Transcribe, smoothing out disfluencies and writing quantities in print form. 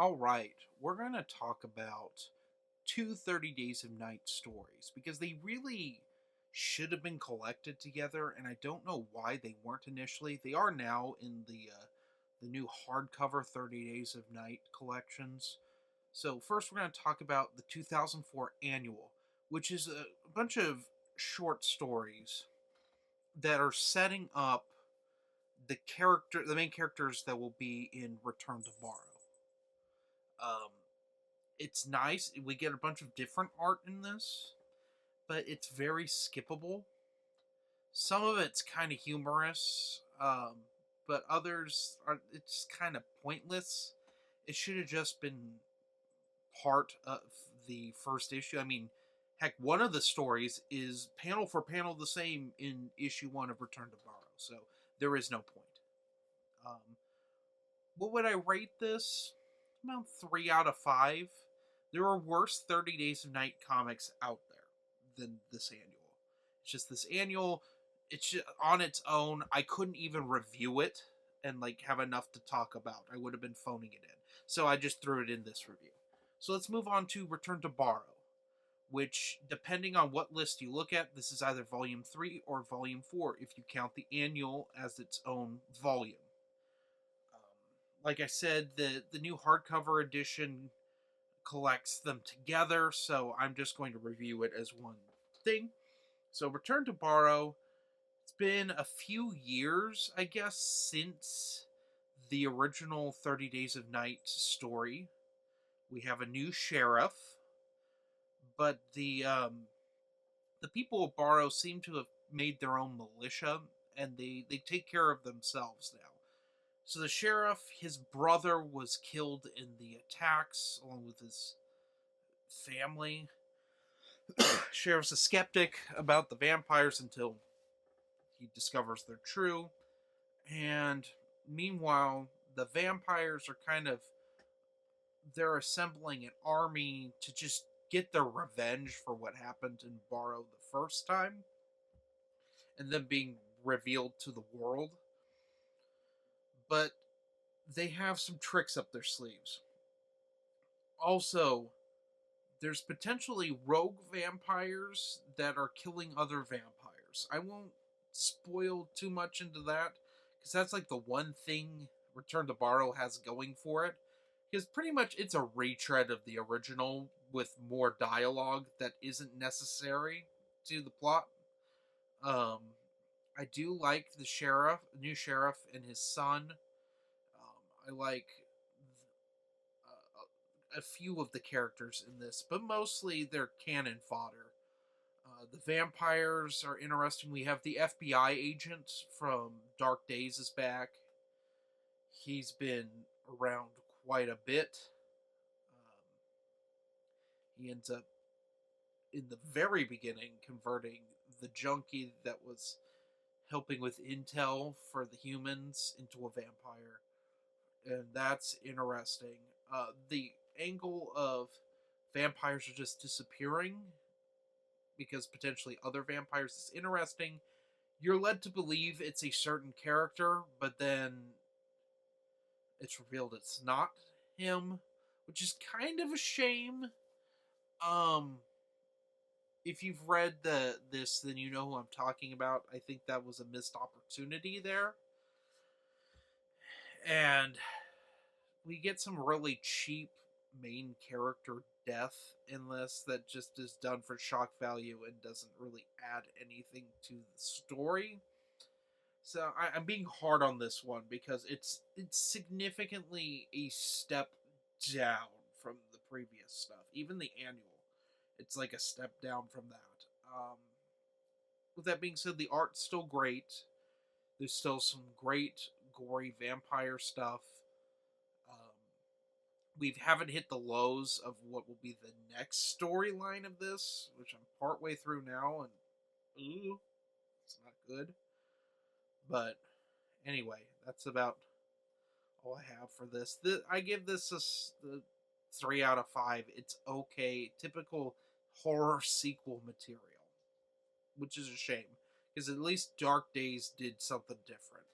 All right, we're going to talk about two 30 Days of Night stories because they really should have been collected together, and I don't know why they weren't initially. They are now in the new hardcover 30 Days of Night collections. So first, we're going to talk about the 2004 annual, which is a bunch of short stories that are setting up the main characters that will be in Return to Barrow. Um, it's nice. We get a bunch of different art in this, but it's very skippable. Some of it's kind of humorous, but others are it's kind of pointless. It should have just been part of the first issue. I mean, heck, one of the stories is panel for panel the same in issue one of Return to Barrow, so there is no point. Um, what would I rate this? About 3 out of 5. There are worse 30 Days of Night comics out there than this annual. It's just this annual. It's just on its own. I couldn't even review it and have enough to talk about. I would have been phoning it in. So I just threw it in this review. So let's move on to Return to Barrow, which, depending on what list you look at, this is either Volume 3 or Volume 4 if you count the annual as its own volume. Like I said, the new hardcover edition collects them together, so I'm just going to review it as one thing. So, Return to Barrow, it's been a few years, I guess, since the original 30 Days of Night story. We have a new sheriff, but the people of Barrow seem to have made their own militia, and they take care of themselves now. So the sheriff, his brother was killed in the attacks along with his family. Sheriff's a skeptic about the vampires until he discovers they're true. And meanwhile, the vampires are they're assembling an army to just get their revenge for what happened in Barrow the first time and then being revealed to the world. But they have some tricks up their sleeves. Also, there's potentially rogue vampires that are killing other vampires. I won't spoil too much into that because that's the one thing Return to Barrow has going for it. Because pretty much it's a retread of the original with more dialogue that isn't necessary to the plot. Um, I do like the new sheriff, and his son. I like a few of the characters in this, but mostly they're cannon fodder. The vampires are interesting. We have the FBI agent from Dark Days is back. He's been around quite a bit. He ends up, in the very beginning, converting the junkie that was helping with intel for the humans into a vampire. And that's interesting. The angle of vampires are just disappearing because potentially other vampires is interesting. You're led to believe it's a certain character, but then it's revealed it's not him, which is kind of a shame. Um, if you've read this, then you know who I'm talking about. I think that was a missed opportunity there. And we get some really cheap main character death in this that just is done for shock value and doesn't really add anything to the story. So I'm being hard on this one because it's significantly a step down from the previous stuff. Even the annual, it's like a step down from that. With that being said, the art's still great. There's still some great gory vampire stuff. We haven't hit the lows of what will be the next storyline of this, which I'm partway through now, and it's not good. But anyway, that's about all I have for this. I give this a 3 out of 5. It's okay, typical horror sequel material, which is a shame because at least Dark Days did something different.